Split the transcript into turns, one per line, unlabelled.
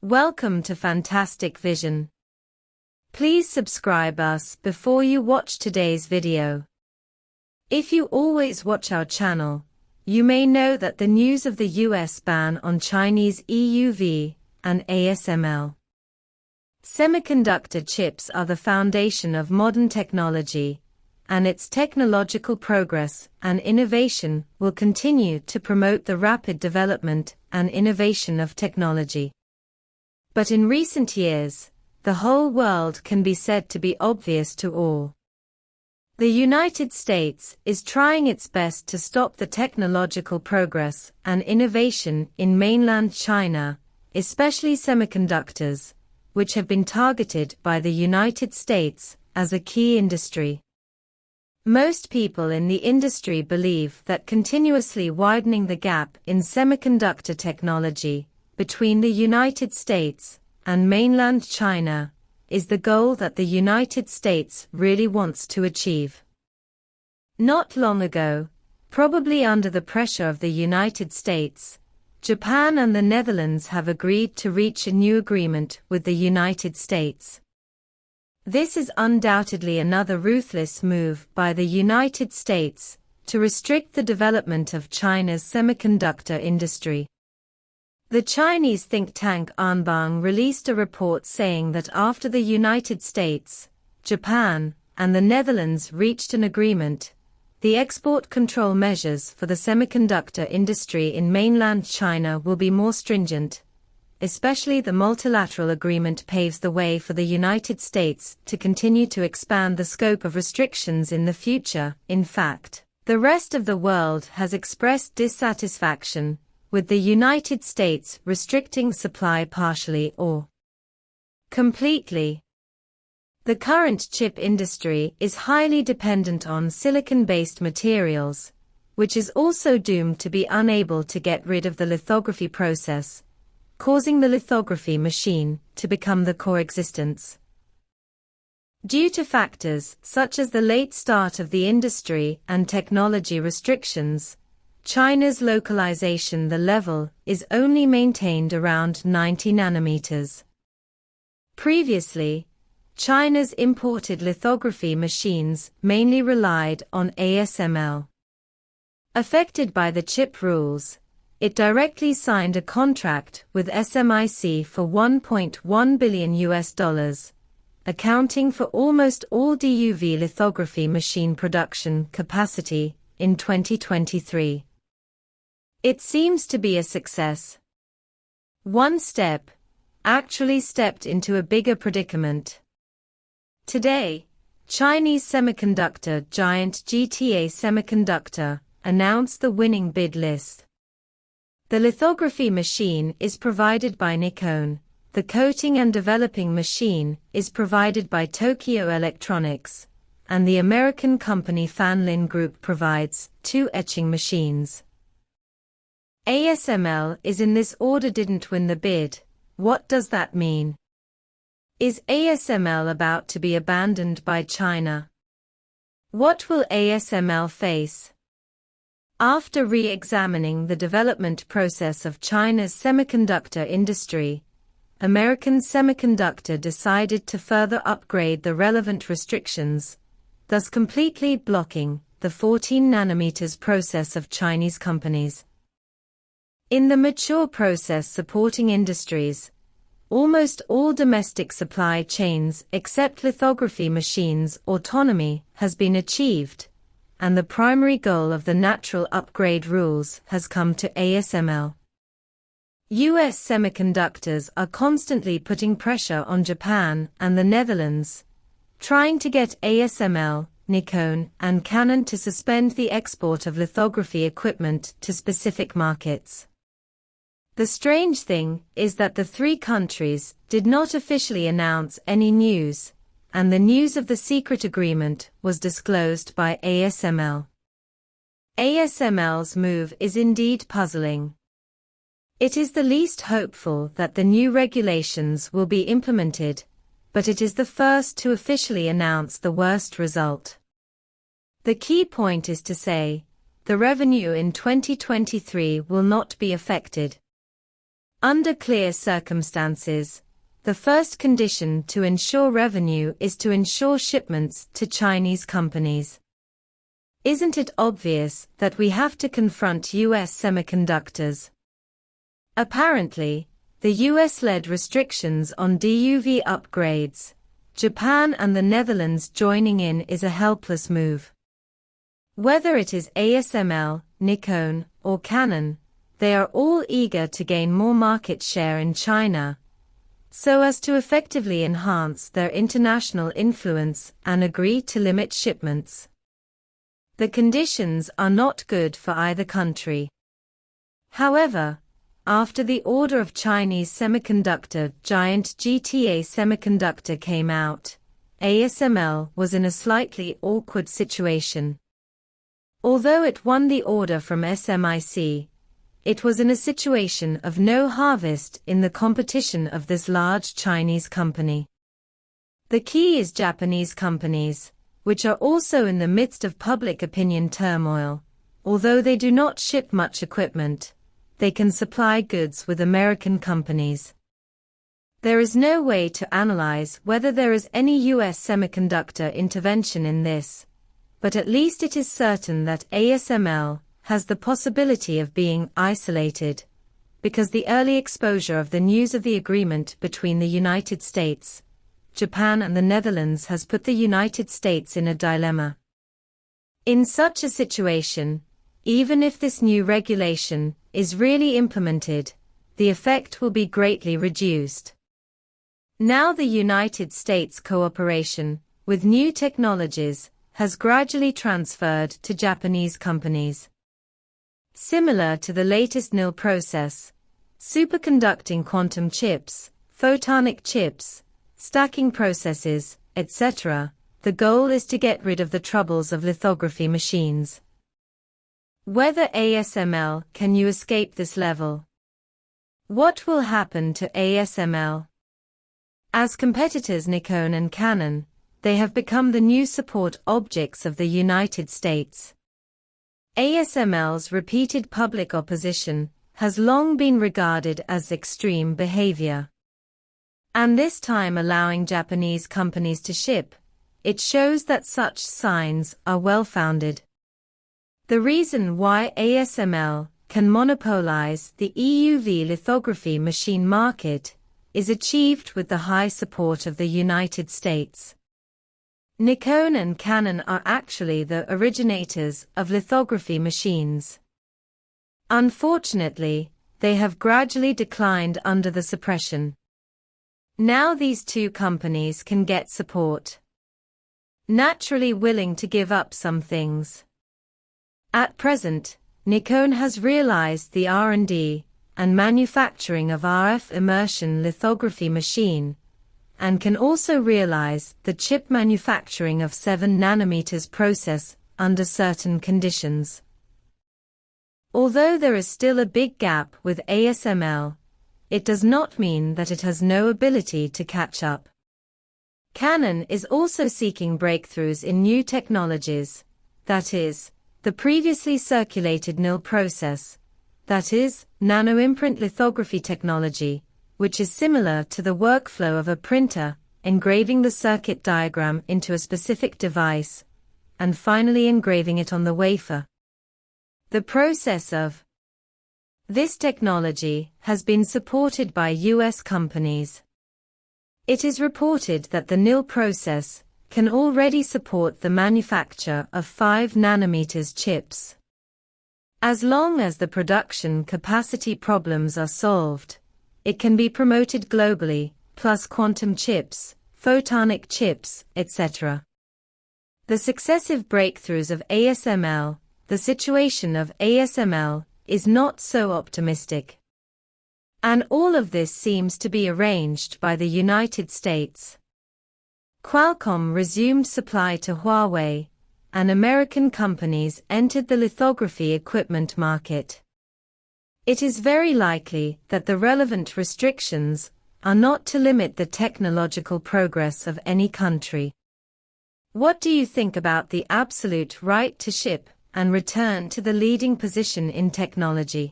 Welcome to Fantastic Vision. Please subscribe us before you watch today's video. If you always watch our channel, you may know that the news of the US ban on Chinese EUV and ASML. Semiconductor chips are the foundation of modern technology, and its technological progress and innovation will continue to promote the rapid development and innovation of technology. But in recent years, the whole world can be said to be obvious to all. The United States is trying its best to stop the technological progress and innovation in mainland China, especially semiconductors, which have been targeted by the United States as a key industry. Most people in the industry believe that continuously widening the gap in semiconductor technology between the United States and mainland China is the goal that the United States really wants to achieve. Not long ago, probably under the pressure of the United States, Japan and the Netherlands have agreed to reach a new agreement with the United States. This is undoubtedly another ruthless move by the United States to restrict the development of China's semiconductor industry. The Chinese think tank Anbang released a report saying that after the United States, Japan, and the Netherlands reached an agreement, the export control measures for the semiconductor industry in mainland China will be more stringent. Especially the multilateral agreement paves the way for the United States to continue to expand the scope of restrictions in the future. In fact, the rest of the world has expressed dissatisfaction with the United States restricting supply partially or completely. The current chip industry is highly dependent on silicon-based materials, which is also doomed to be unable to get rid of the lithography process, causing the lithography machine to become the core existence. Due to factors such as the late start of the industry and technology restrictions, China's localization the level is only maintained around 90 nanometers. Previously, China's imported lithography machines mainly relied on ASML. Affected by the chip rules, it directly signed a contract with SMIC for $1.1 billion, accounting for almost all DUV lithography machine production capacity in 2023. It seems to be a success. One step actually stepped into a bigger predicament. Today, Chinese semiconductor giant GTA Semiconductor announced the winning bid list. The lithography machine is provided by Nikon, the coating and developing machine is provided by Tokyo Electronics, and the American company Fanlin Group provides 2 etching machines. ASML is in this order didn't win the bid. What does that mean? Is ASML about to be abandoned by China? What will ASML face? After re-examining the development process of China's semiconductor industry, American Semiconductor decided to further upgrade the relevant restrictions, thus completely blocking the 14 nanometers process of Chinese companies. In the mature process supporting industries, almost all domestic supply chains except lithography machines autonomy has been achieved, and the primary goal of the natural upgrade rules has come to ASML. US semiconductors are constantly putting pressure on Japan and the Netherlands, trying to get ASML, Nikon, and Canon to suspend the export of lithography equipment to specific markets. The strange thing is that the 3 countries did not officially announce any news, and the news of the secret agreement was disclosed by ASML. ASML's move is indeed puzzling. It is the least hopeful that the new regulations will be implemented, but it is the first to officially announce the worst result. The key point is to say, the revenue in 2023 will not be affected. Under clear circumstances, the first condition to ensure revenue is to ensure shipments to Chinese companies. Isn't it obvious that we have to confront US semiconductors? Apparently, the US-led restrictions on DUV upgrades, Japan and the Netherlands joining in is a helpless move. Whether it is ASML, Nikon, or Canon, they are all eager to gain more market share in China, so as to effectively enhance their international influence and agree to limit shipments. The conditions are not good for either country. However, after the order of Chinese semiconductor giant GTA Semiconductor came out, ASML was in a slightly awkward situation. Although it won the order from SMIC, it was in a situation of no harvest in the competition of this large Chinese company. The key is Japanese companies, which are also in the midst of public opinion turmoil. Although they do not ship much equipment, they can supply goods with American companies. There is no way to analyze whether there is any US semiconductor intervention in this, but at least it is certain that ASML has the possibility of being isolated, because the early exposure of the news of the agreement between the United States, Japan and the Netherlands has put the United States in a dilemma. In such a situation, even if this new regulation is really implemented, the effect will be greatly reduced. Now the United States cooperation with new technologies has gradually transferred to Japanese companies. Similar to the latest NIL process, superconducting quantum chips, photonic chips, stacking processes, etc., the goal is to get rid of the troubles of lithography machines. Whether ASML can escape this level? What will happen to ASML? As competitors Nikon and Canon, they have become the new support objects of the United States. ASML's repeated public opposition has long been regarded as extreme behavior. And this time allowing Japanese companies to ship, it shows that such signs are well-founded. The reason why ASML can monopolize the EUV lithography machine market is achieved with the high support of the United States. Nikon and Canon are actually the originators of lithography machines. Unfortunately, they have gradually declined under the suppression. Now these two companies can get support. Naturally willing to give up some things. At present, Nikon has realized the R&D and manufacturing of RF immersion lithography machine, and can also realize the chip manufacturing of 7 nanometers process under certain conditions. Although there is still a big gap with ASML, it does not mean that it has no ability to catch up. Canon is also seeking breakthroughs in new technologies, that is, the previously circulated NIL process, that is, nanoimprint lithography technology, which is similar to the workflow of a printer, engraving the circuit diagram into a specific device, and finally engraving it on the wafer. The process of this technology has been supported by US companies. It is reported that the NIL process can already support the manufacture of 5 nanometers chips. As long as the production capacity problems are solved, it can be promoted globally, plus quantum chips, photonic chips, etc. The successive breakthroughs of ASML, the situation of ASML is not so optimistic. And all of this seems to be arranged by the United States. Qualcomm resumed supply to Huawei, and American companies entered the lithography equipment market. It is very likely that the relevant restrictions are not to limit the technological progress of any country. What do you think about the absolute right to ship and return to the leading position in technology?